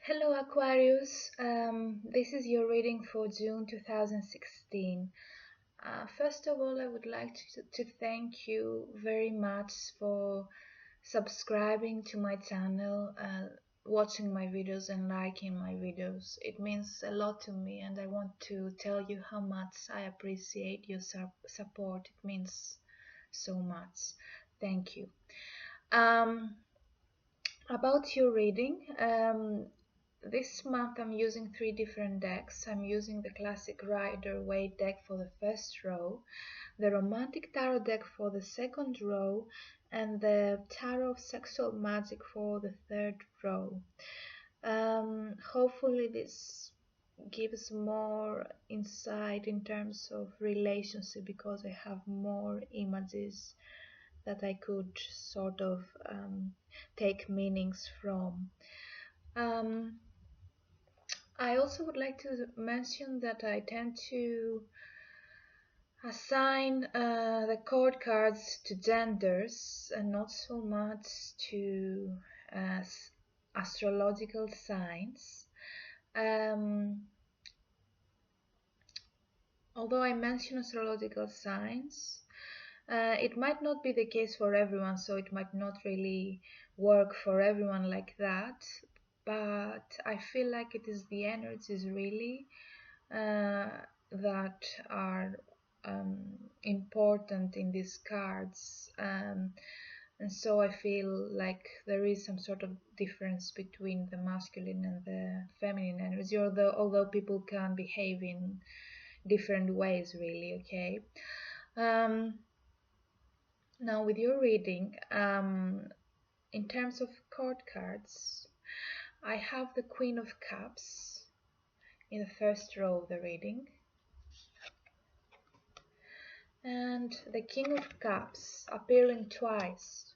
Hello Aquarius, this is your reading for June 2016. First of all, I would like to thank you very much for subscribing to my channel, watching my videos and liking my videos. It means a lot to me and I want to tell you how much I appreciate your support. It means so much. Thank you. About your reading, this month I'm using 3 different decks. I'm using the classic Rider-Waite deck for the first row, the Romantic Tarot deck for the second row, and the Tarot of Sexual Magic for the third row. Hopefully this gives more insight in terms of relationship because I have more images that I could sort of take meanings from. I also would like to mention that I tend to assign the chord cards to genders and not so much to astrological signs. Although I mention astrological signs, it might not be the case for everyone, so it might not really work for everyone like that, but I feel like it is the energies really that are important in these cards, and so I feel like there is some sort of difference between the masculine and the feminine energy, although people can behave in different ways really. Okay. Now with your reading, in terms of chord cards, I have the Queen of Cups in the first row of the reading and the King of Cups appearing twice.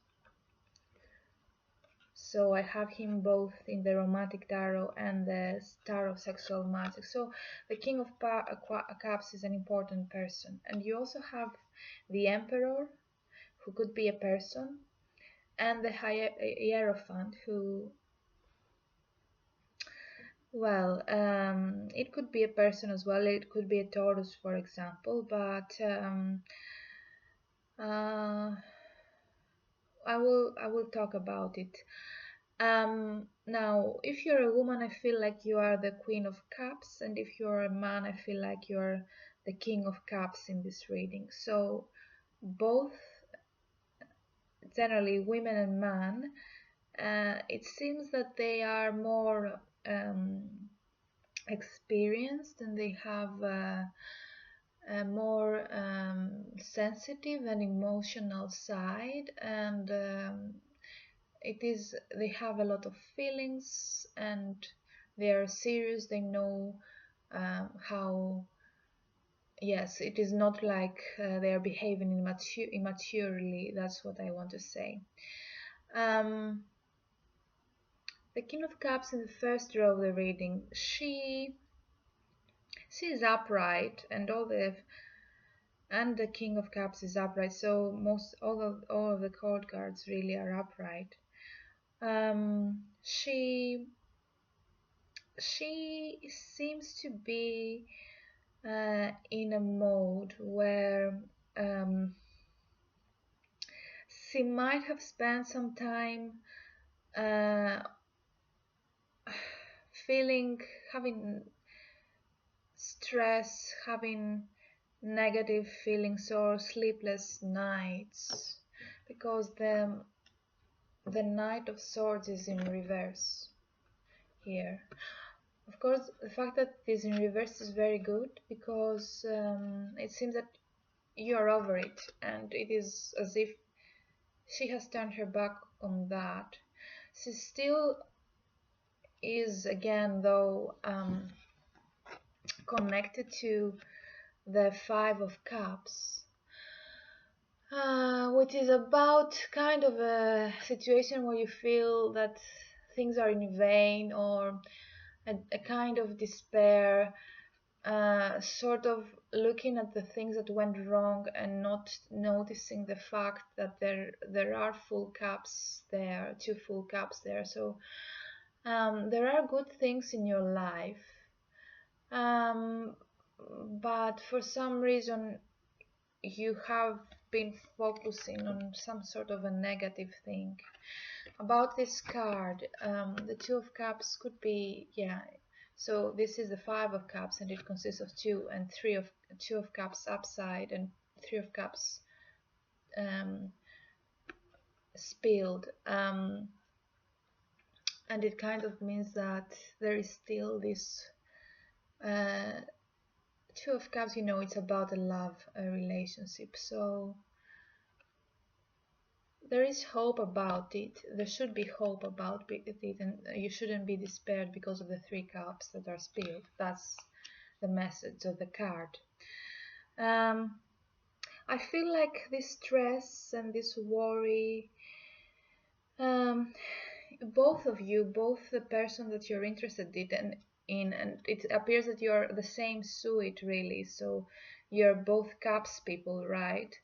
So I have him both in the Romantic Tarot and the Tarot of Sexual Magic. So the King of Cups is an important person. And you also have the Emperor, who could be a person, and the Hierophant, who, well, it could be a person as well. It could be a Taurus, for example, but I will talk about it. Now, if you're a woman, I feel like you are the Queen of Cups, and if you're a man, I feel like you're the King of Cups in this reading. So both, generally women and man, it seems that they are more experienced and they have a more sensitive and emotional side, and they have a lot of feelings and they are serious. They know how, yes, it is not like they are behaving immaturely. That's what I want to say. The King of Cups in the first row of the reading, she is upright, and the King of Cups is upright, so all of the chord cards really are upright. She seems to be in a mode where she might have spent some time having stress, having negative feelings or sleepless nights, because the Knight of Swords is in reverse here. Of course, the fact that it is in reverse is very good, because it seems that you are over it, and it is as if she has turned her back on that. She still is, again, though, connected to the Five of Cups, which is about kind of a situation where you feel that things are in vain, or a kind of despair, sort of looking at the things that went wrong and not noticing the fact that there are full cups there, 2 full cups there. So There are good things in your life, um, but for some reason you have been focusing on some sort of a negative thing. About this card, the Two of Cups could be, yeah. So this is the Five of Cups, and it consists of Two of Cups upside and Three of Cups um, spilled. And it kind of means that there is still this uh, Two of Cups. You know, it's about a love, a relationship. So there is hope about it. There should be hope about it, and you shouldn't be despaired because of the Three Cups that are spilled. That's the message of the card. Um, I feel like this stress and this worry, um, both of you, both the person that you're interested in, and it appears that you're the same suit really. So you're both cups people, right?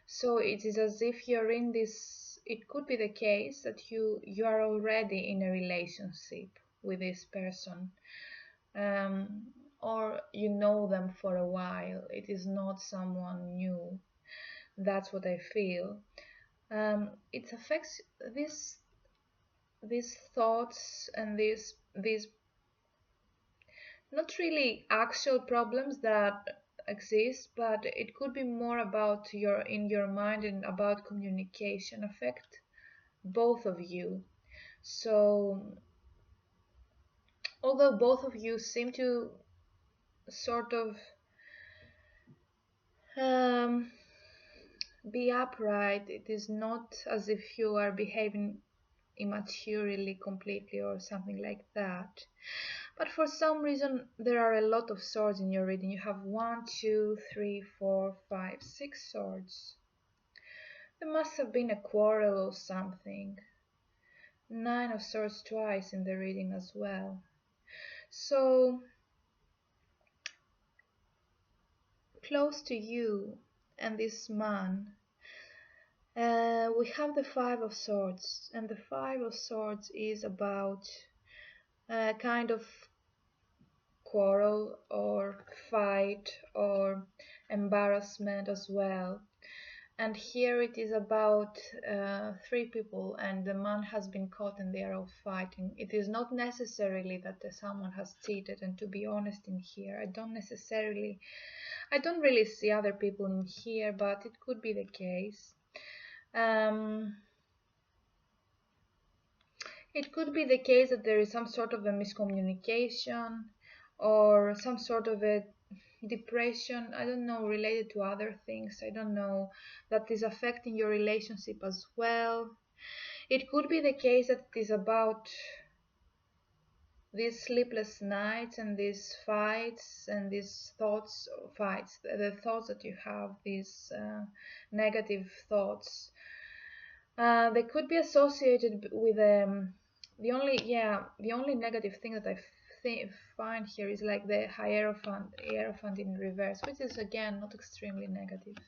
So it is as if you're in this. It could be the case that you are already in a relationship with this person, um, or you know them for a while. It is not someone new. That's what I feel. It affects these thoughts and these not really actual problems that exist, but it could be more about your in your mind and about communication affect both of you. So although both of you seem to sort of um, be upright, it is not as if you are behaving immaturely completely or something like that. But for some reason, there are a lot of swords in your reading. You have one, two, three, four, five, six swords. There must have been a quarrel or something. Nine of swords twice in the reading as well. So, close to you and this man, we have the Five of Swords, and the Five of Swords is about a kind of quarrel or fight or embarrassment as well. And here it is about three people, and the man has been caught and they are all fighting. It is not necessarily that someone has cheated, and to be honest in here, I don't really see other people in here, but it could be the case. Um, it could be the case that there is some sort of a miscommunication or some sort of a depression, I don't know, related to other things, I don't know, that is affecting your relationship as well. It could be the case that it is about these sleepless nights and these fights and these thoughts, fights, the thoughts that you have, these negative thoughts. They could be associated with the only negative thing that find here is like the hierophant in reverse, which is again not extremely negative.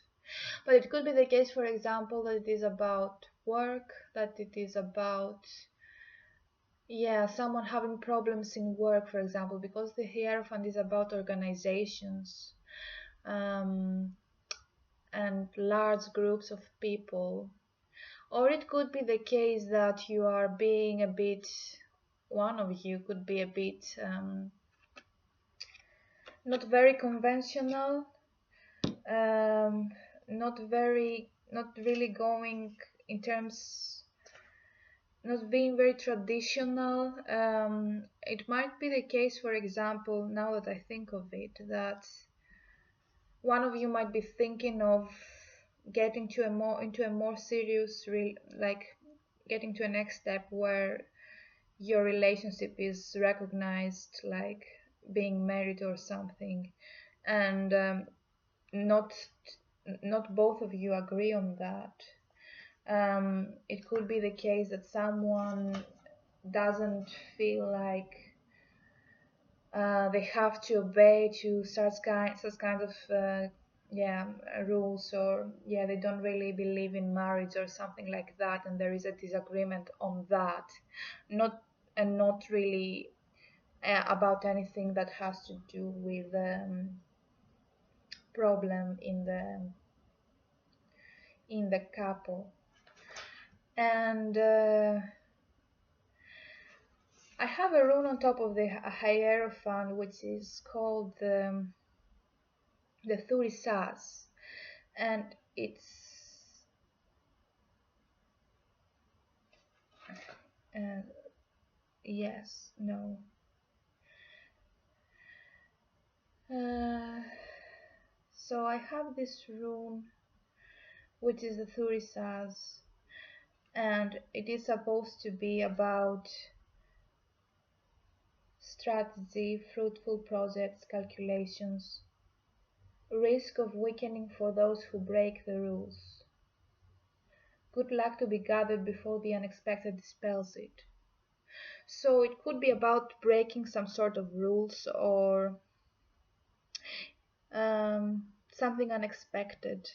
But it could be the case, for example, that it is about work, that it is about someone having problems in work, for example, because the hierophant is about organizations um, and large groups of people. Or it could be the case that you are being a bit, one of you could be a bit not very conventional, um, not really going in terms, not being very traditional. It might be the case, for example, now that I think of it, that one of you might be thinking of getting to a more into a more serious like getting to a next step where your relationship is recognized, like being married or something, and not not both of you agree on that. It could be the case that someone doesn't feel like they have to obey to such kind of yeah rules, or they don't really believe in marriage or something like that, and there is a disagreement on that. Not and not really about anything that has to do with problem in the couple. And I have a rune on top of the Hierophant, which is called the Thurisaz, and it's uh, yes, no. So I have this rune, which is the Thurisaz, and it is supposed to be about strategy, fruitful projects, calculations, risk of weakening for those who break the rules. Good luck to be gathered before the unexpected dispels it. So it could be about breaking some sort of rules or something unexpected,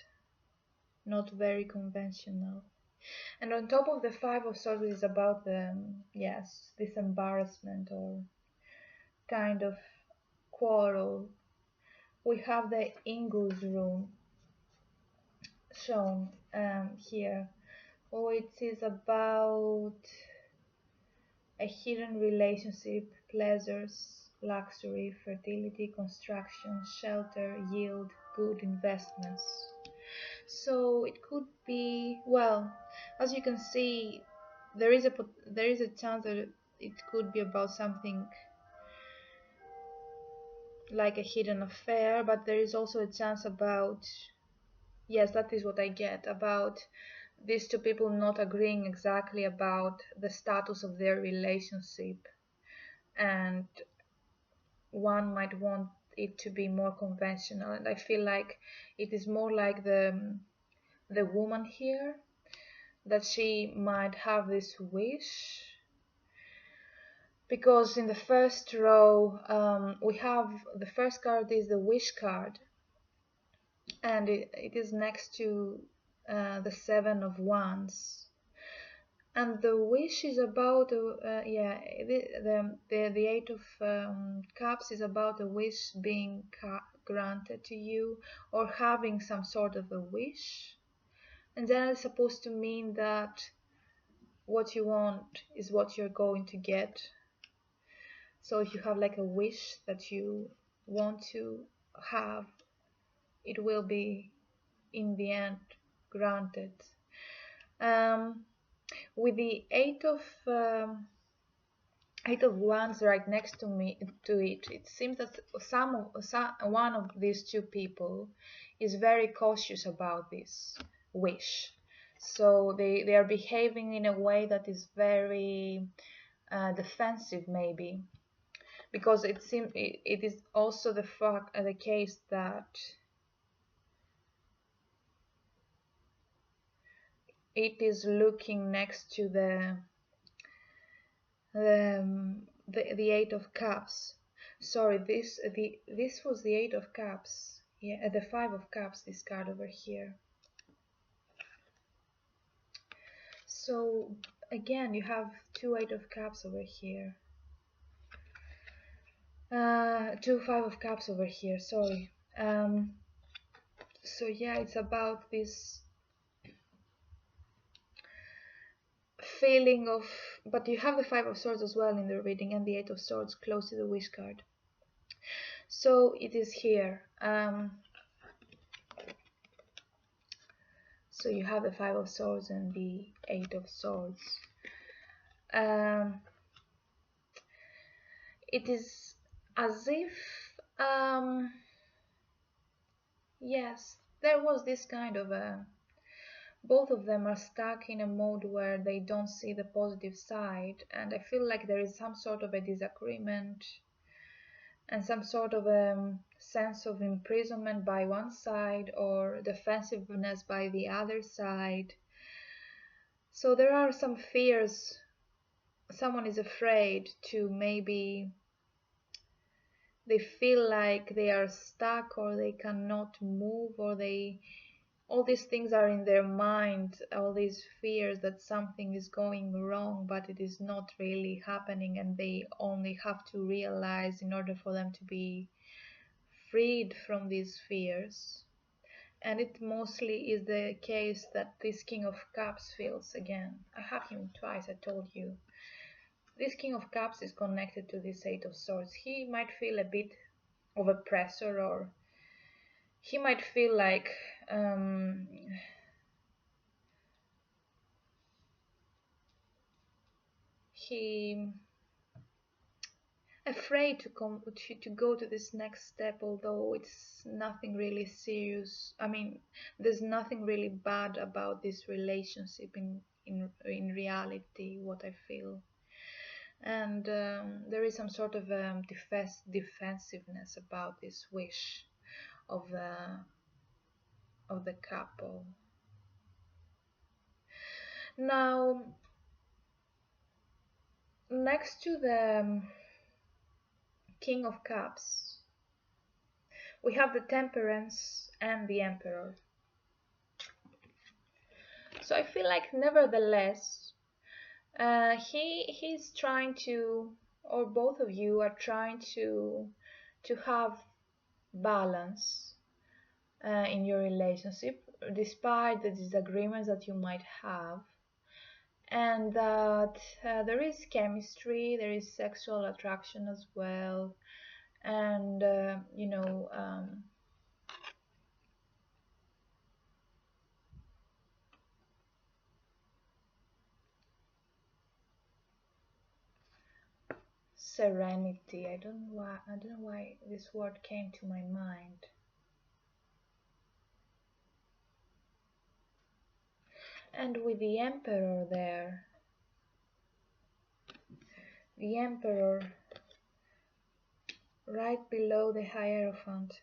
not very conventional. And on top of the Five of Swords is about yes, this embarrassment or kind of quarrel. We have the Ingus rune shown here. Oh, it is about a hidden relationship, pleasures, luxury, fertility, construction, shelter, yield, good investments. So it could be, well, as you can see, there is a chance that it could be about something like a hidden affair, but there is also a chance about, yes, that is what I get, about these two people not agreeing exactly about the status of their relationship, and one might want it to be more conventional, and I feel like it is more like the woman here, that she might have this wish, because in the first row we have the first card is the wish card, and it is next to the Seven of Wands, and the wish is about yeah, the Eight of Cups is about a wish being granted to you, or having some sort of a wish, and then it's supposed to mean that what you want is what you're going to get. So if you have like a wish that you want to have, it will be in the end granted. With the Eight of Wands right next to it, it seems that one of these two people is very cautious about this wish. So they are behaving in a way that is very defensive, maybe, because it seems it is also the case that it is looking next to the Eight of Cups. Sorry, this was the Eight of Cups. Yeah, the Five of Cups. This card over here. So again, you have two Eight of Cups over here. Two Five of Cups over here. Sorry. So yeah, it's about this feeling of, but you have the Five of Swords as well in the reading, and the Eight of Swords close to the Wish card. So it is here. So you have the Five of Swords and the Eight of Swords. It is as if, yes, there was this kind of a, both of them are stuck in a mode where they don't see the positive side, and I feel like there is some sort of a disagreement and some sort of a sense of imprisonment by one side or defensiveness by the other side. So there are some fears. Someone is afraid to, maybe they feel like they are stuck, or they cannot move, or they all these things are in their mind, all these fears that something is going wrong, but it is not really happening, and they only have to realize in order for them to be freed from these fears. And it mostly is the case that this King of Cups feels again. I have him twice, I told you. This King of Cups is connected to this Eight of Swords. He might feel a bit of a pressure, or he might feel like he afraid to go to this next step, although it's nothing really serious. I mean, there's nothing really bad about this relationship in reality, what I feel. And there is some sort of defensiveness about this wish of the couple. Now, next to the King of Cups, we have the Temperance and the Emperor. So I feel like, nevertheless, he's trying to, or both of you are trying to have balance in your relationship, despite the disagreements that you might have, and that there is chemistry, there is sexual attraction as well, and serenity. I don't know why this word came to my mind. And with the Emperor there, the Emperor right below the Hierophant.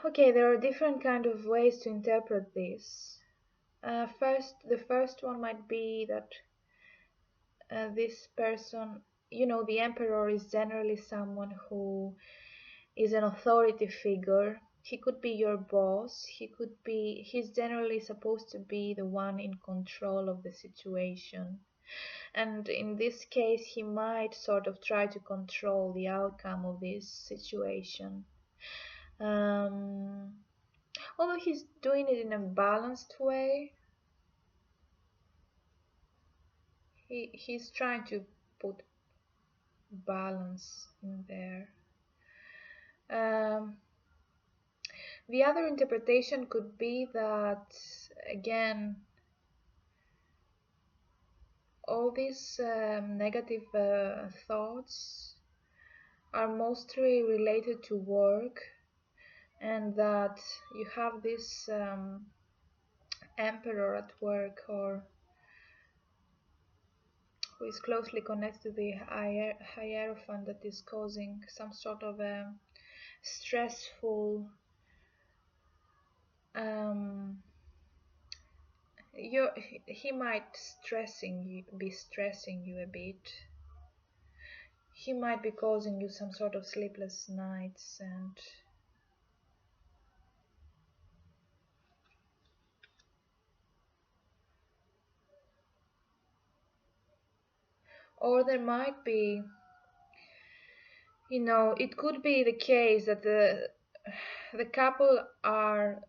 Okay, there are different kind of ways to interpret this. The first one might be that this person, the Emperor is generally someone who is an authority figure. He could be your boss. He's generally supposed to be the one in control of the situation. And in this case, he might sort of try to control the outcome of this situation. Although he's doing it in a balanced way, he's trying to put balance in there. The other interpretation could be that, again, all these negative thoughts are mostly related to work, and that you have this emperor at work, or who is closely connected to the hierophant, that is causing some sort of a stressful he might be stressing you a bit. He might be causing you some sort of sleepless nights, and or there might be, it could be the case that the couple are,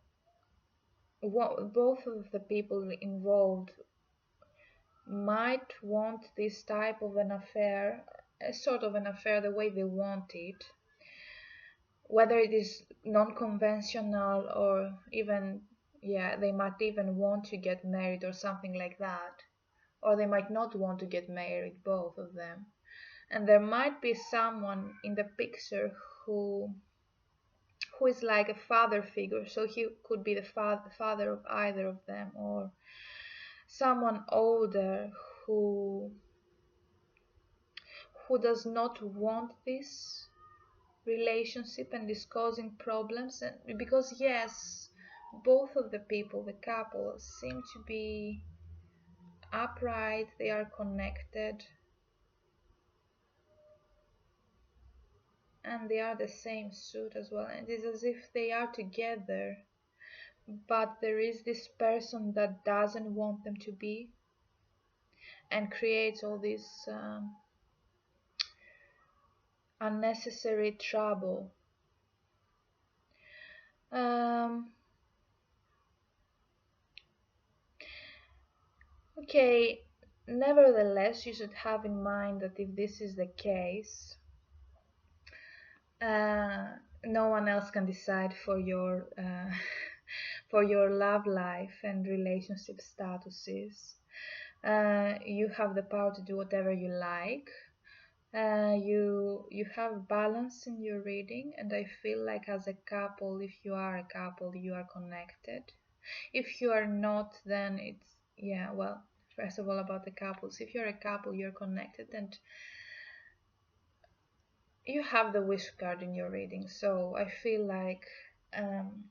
both of the people involved might want this type of an affair, a sort of an affair, the way they want it, whether it is non-conventional, or even, they might even want to get married or something like that, or they might not want to get married, both of them. And there might be someone in the picture who is like a father figure, so he could be the father of either of them, or someone older who does not want this relationship and is causing problems. And because, yes, both of the people, the couple, seem to be upright, they are connected, and they are the same suit as well, and it's as if they are together, but there is this person that doesn't want them to be and creates all this unnecessary trouble. Um, okay, nevertheless, you should have in mind that if this is the case, uh, no one else can decide for your for your love life and relationship statuses. You have the power to do whatever you like. You have balance in your reading, and I feel like as a couple, if you are a couple, you are connected. If you are not, then it's, yeah, well, first of all about the couples. If you're a couple, you're connected, and you have the wish card in your reading. So I feel like um,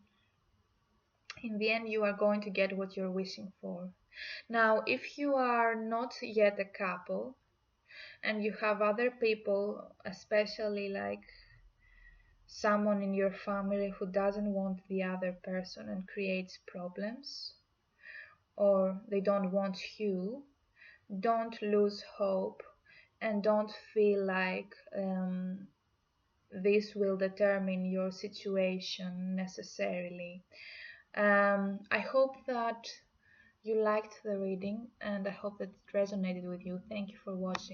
in the end, you are going to get what you're wishing for. Now, if you are not yet a couple and you have other people, especially like someone in your family who doesn't want the other person and creates problems, or they don't want you, don't lose hope and don't feel like this will determine your situation necessarily. I hope that you liked the reading, and I hope that it resonated with you. Thank you for watching.